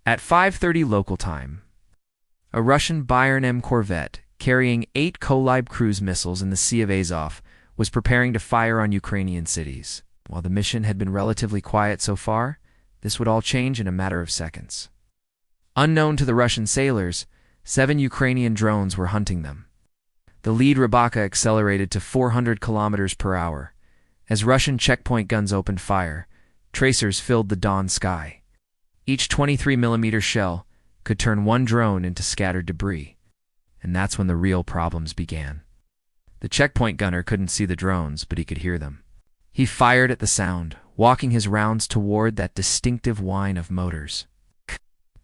At 5:30 local time, a Russian Buyan-M corvette carrying 8 Kalibr cruise missiles in the Sea of Azov was preparing to fire on Ukrainian cities. While the mission had been relatively quiet so far, this would all change in a matter of seconds. Unknown to the Russian sailors, 7 Ukrainian drones were hunting them. The lead Rybaka accelerated to 400 kilometers per hour. As Russian checkpoint guns opened fire, tracers filled the dawn sky. Each 23mm shell could turn one drone into scattered debris. And that's when the real problems began. The checkpoint gunner couldn't see the drones, but he could hear them. He fired at the sound, walking his rounds toward that distinctive whine of motors.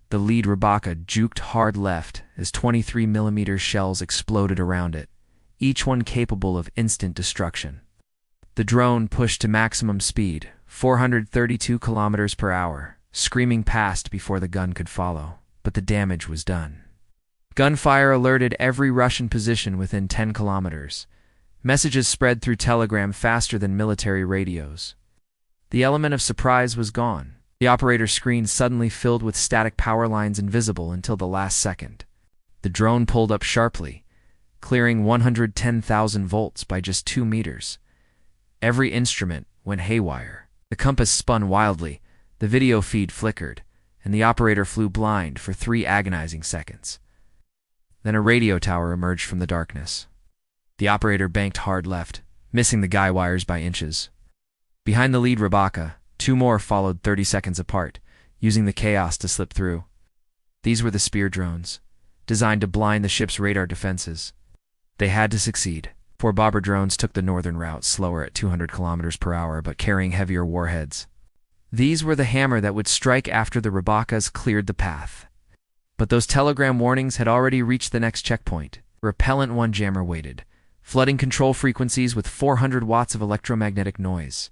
The lead Rybaka juked hard left as 23mm shells exploded around it, each one capable of instant destruction. The drone pushed to maximum speed, 432 kilometers per hour, screaming past before the gun could follow, but the damage was done. Gunfire alerted every Russian position within 10 kilometers. Messages spread through Telegram faster than military radios. The element of surprise was gone. The operator's screen suddenly filled with static power lines invisible until the last second. The drone pulled up sharply, clearing 110,000 volts by just 2 meters. Every instrument went haywire. The compass spun wildly, the video feed flickered, and the operator flew blind for 3 agonizing seconds. Then a radio tower emerged from the darkness. The operator banked hard left, missing the guy wires by inches. Behind the lead Rybaka, 2 more followed 30 seconds apart, using the chaos to slip through. These were the Spear drones, designed to blind the ship's radar defenses. They had to succeed. 4 bomber drones took the northern route, slower at 200 kilometers per hour, but carrying heavier warheads. These were the hammer that would strike after the Rybakas cleared the path. But those telegram warnings had already reached the next checkpoint. Repellent-1 jammer waited, flooding control frequencies with 400 watts of electromagnetic noise.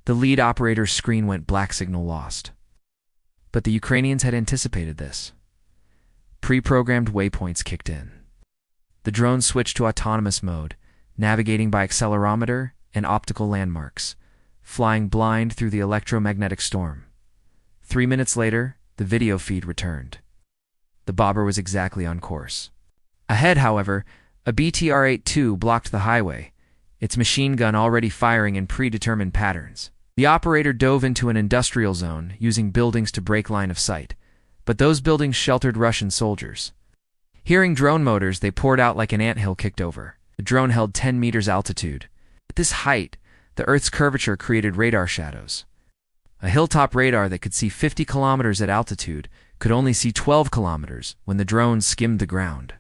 The lead operator's screen went black, signal lost. But the Ukrainians had anticipated this. Pre-programmed waypoints kicked in. The drone switched to autonomous mode, navigating by accelerometer and optical landmarks, flying blind through the electromagnetic storm. 3 minutes later, the video feed returned. The bobber was exactly on course. Ahead, however, a BTR-82 blocked the highway, its machine gun already firing in predetermined patterns. The operator dove into an industrial zone, using buildings to break line of sight, but those buildings sheltered Russian soldiers. Hearing drone motors, they poured out like an anthill kicked over. The drone held 10 meters altitude. At this height, the Earth's curvature created radar shadows. A hilltop radar that could see 50 kilometers at altitude could only see 12 kilometers when the drones skimmed the ground.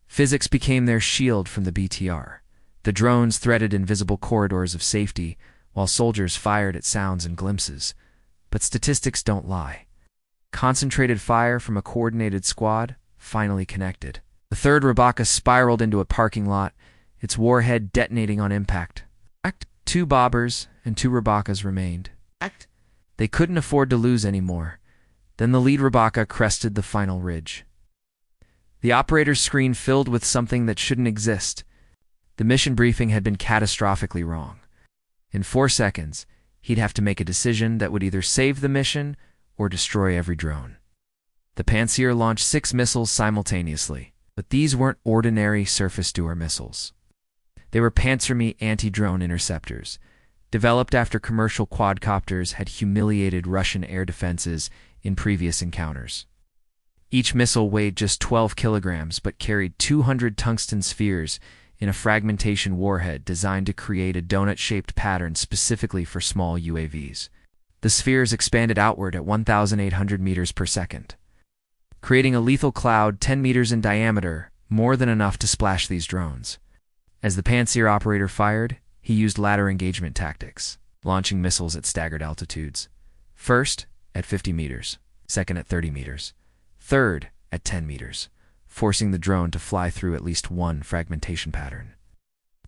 Physics became their shield from the BTR. The drones threaded invisible corridors of safety, while soldiers fired at sounds and glimpses. But statistics don't lie. Concentrated fire from a coordinated squad finally connected. The third Rybaka spiraled into a parking lot, its warhead detonating on impact. 2 bobbers and 2 Rybakas remained. They couldn't afford to lose anymore. Then the lead Rybaka crested the final ridge. The operator's screen filled with something that shouldn't exist. The mission briefing had been catastrophically wrong. In 4 seconds, he'd have to make a decision that would either save the mission or destroy every drone. The Pantsir launched 6 missiles simultaneously, but these weren't ordinary surface-to-air missiles. They were Pantsir-ME anti-drone interceptors, developed after commercial quadcopters had humiliated Russian air defenses in previous encounters. Each missile weighed just 12 kilograms but carried 200 tungsten spheres in a fragmentation warhead designed to create a donut-shaped pattern specifically for small UAVs. The spheres expanded outward at 1,800 meters per second, creating a lethal cloud 10 meters in diameter, more than enough to splash these drones. As the Pantsir operator fired, he used ladder engagement tactics, launching missiles at staggered altitudes. First, at 50 meters, second at 30 meters, third at 10 meters, forcing the drone to fly through at least one fragmentation pattern.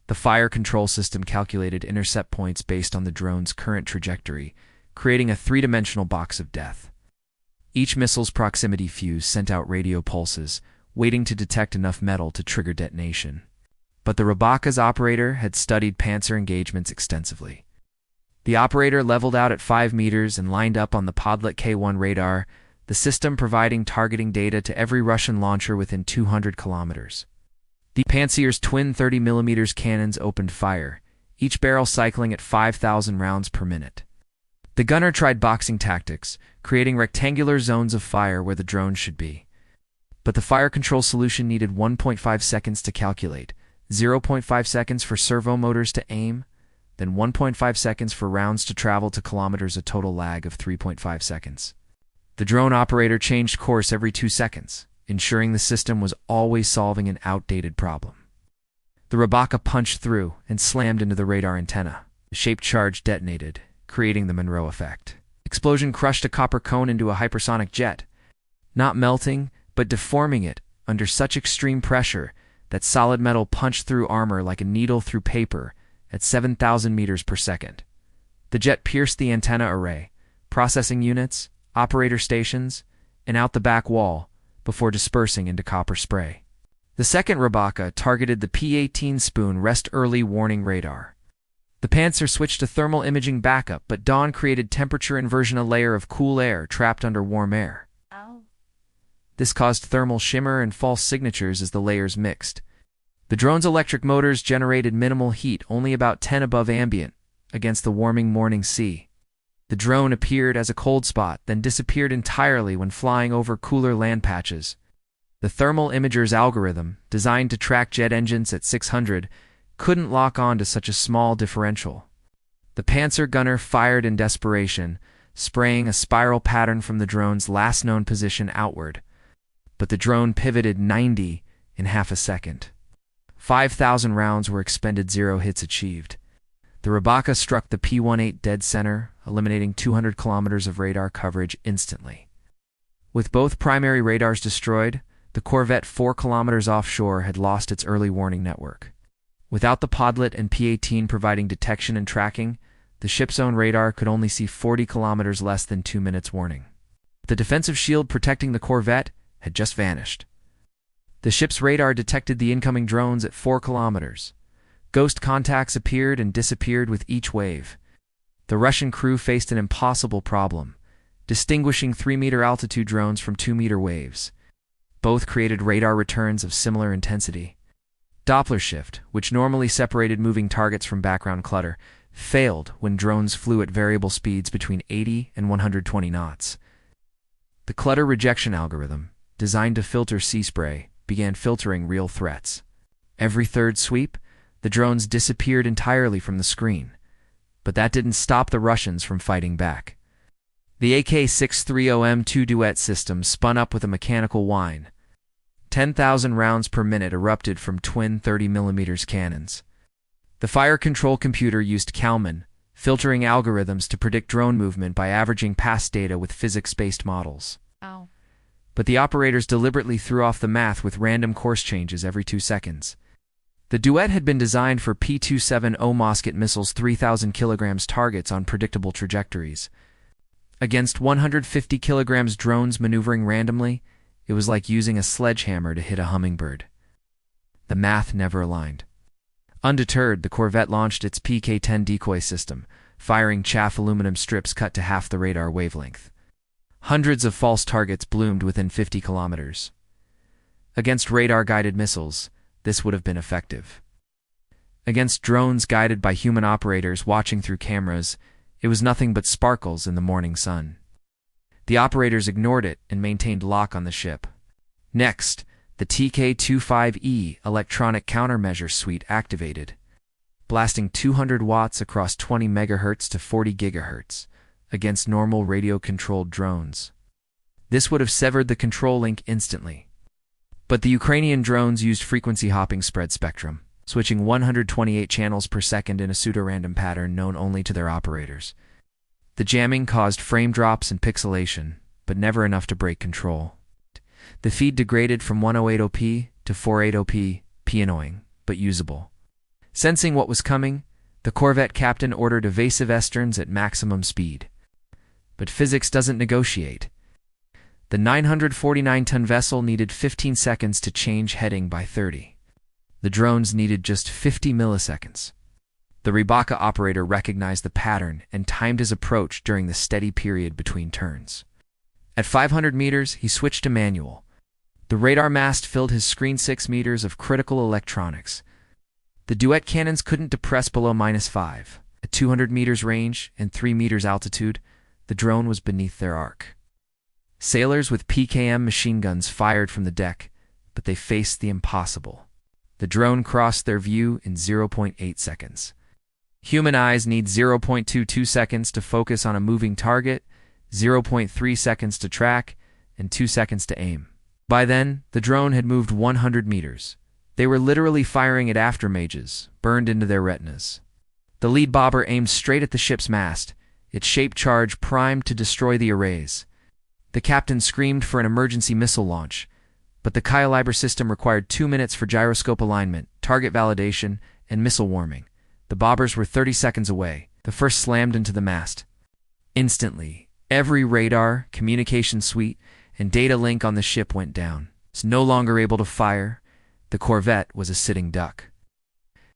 The fire control system calculated intercept points based on the drone's current trajectory, creating a 3-dimensional box of death. Each missile's proximity fuse sent out radio pulses, waiting to detect enough metal to trigger detonation. But the Rybaka's operator had studied Pantsir engagements extensively. The operator leveled out at 5 meters and lined up on the Podlet K1 radar, the system providing targeting data to every Russian launcher within 200 kilometers. The Pantsir's twin 30mm cannons opened fire, each barrel cycling at 5,000 rounds per minute. The gunner tried boxing tactics, creating rectangular zones of fire where the drones should be. But the fire control solution needed 1.5 seconds to calculate, 0.5 seconds for servo motors to aim, then 1.5 seconds for rounds to travel to kilometers, a total lag of 3.5 seconds. The drone operator changed course every 2 seconds, ensuring the system was always solving an outdated problem. The Rabaka punched through and slammed into the radar antenna. The shaped charge detonated, creating the Monroe effect. Explosion crushed a copper cone into a hypersonic jet, not melting, but deforming it under such extreme pressure that solid metal punched through armor like a needle through paper at 7,000 meters per second. The jet pierced the antenna array, processing units, operator stations, and out the back wall before dispersing into copper spray. The second Rabaka targeted the P-18 Spoon rest early warning radar. The Pantsir switched to thermal imaging backup, but dawn created temperature inversion, a layer of cool air trapped under warm air. Ow. This caused thermal shimmer and false signatures as the layers mixed. The drone's electric motors generated minimal heat, only about 10 above ambient, against the warming morning sea. The drone appeared as a cold spot, then disappeared entirely when flying over cooler land patches. The thermal imager's algorithm, designed to track jet engines at 600, couldn't lock on to such a small differential. The Pantsir gunner fired in desperation, spraying a spiral pattern from the drone's last known position outward. But the drone pivoted 90 in half a second. 5,000 rounds were expended, 0 hits achieved. The Rabaka struck the P-18 dead center, eliminating 200 kilometers of radar coverage instantly. With both primary radars destroyed, the corvette 4 kilometers offshore had lost its early warning network. Without the podlet and P-18 providing detection and tracking, the ship's own radar could only see 40 kilometers, less than 2 minutes warning. The defensive shield protecting the corvette had just vanished. The ship's radar detected the incoming drones at 4 kilometers. Ghost contacts appeared and disappeared with each wave. The Russian crew faced an impossible problem, distinguishing 3-meter altitude drones from 2-meter waves. Both created radar returns of similar intensity. Doppler shift, which normally separated moving targets from background clutter, failed when drones flew at variable speeds between 80 and 120 knots. The clutter rejection algorithm, designed to filter sea spray, began filtering real threats. Every third sweep, the drones disappeared entirely from the screen. But that didn't stop the Russians from fighting back. The AK-630M2 duet system spun up with a mechanical whine. 10,000 rounds per minute erupted from twin 30mm cannons. The fire control computer used Kalibr, filtering algorithms to predict drone movement by averaging past data with physics-based models. Ow. But the operators deliberately threw off the math with random course changes every 2 seconds. The duet had been designed for P-270 Mosquet missiles' 3,000 kilograms targets on predictable trajectories. Against 150 kilograms drones maneuvering randomly, it was like using a sledgehammer to hit a hummingbird. The math never aligned. Undeterred, the corvette launched its PK-10 decoy system, firing chaff aluminum strips cut to half the radar wavelength. Hundreds of false targets bloomed within 50 kilometers. Against radar-guided missiles, this would have been effective. Against drones guided by human operators watching through cameras, it was nothing but sparkles in the morning sun. The operators ignored it and maintained lock on the ship. Next, the TK-25E electronic countermeasure suite activated, blasting 200 watts across 20 megahertz to 40 gigahertz against normal radio-controlled drones. This would have severed the control link instantly. But the Ukrainian drones used frequency-hopping spread spectrum, switching 128 channels per second in a pseudo-random pattern known only to their operators. The jamming caused frame drops and pixelation, but never enough to break control. The feed degraded from 108p to 480p, annoying, but usable. Sensing what was coming, the corvette captain ordered evasive esterns at maximum speed. But physics doesn't negotiate. The 949-ton vessel needed 15 seconds to change heading by 30. The drones needed just 50 milliseconds. The Rabaka operator recognized the pattern and timed his approach during the steady period between turns. At 500 meters, he switched to manual. The radar mast filled his screen 6 meters of critical electronics. The duet cannons couldn't depress below -5. At 200 meters range and 3 meters altitude, the drone was beneath their arc. Sailors with PKM machine guns fired from the deck, but they faced the impossible. The drone crossed their view in 0.8 seconds. Human eyes need 0.22 seconds to focus on a moving target, 0.3 seconds to track, and 2 seconds to aim. By then, the drone had moved 100 meters. They were literally firing at aftermages, burned into their retinas. The lead bobber aimed straight at the ship's mast, its shaped charge primed to destroy the arrays. The captain screamed for an emergency missile launch, but the Kalibr system required 2 minutes for gyroscope alignment, target validation, and missile warming. The bobbers were 30 seconds away. The first slammed into the mast. Instantly, every radar, communication suite, and data link on the ship went down. It's no longer able to fire. The corvette was a sitting duck.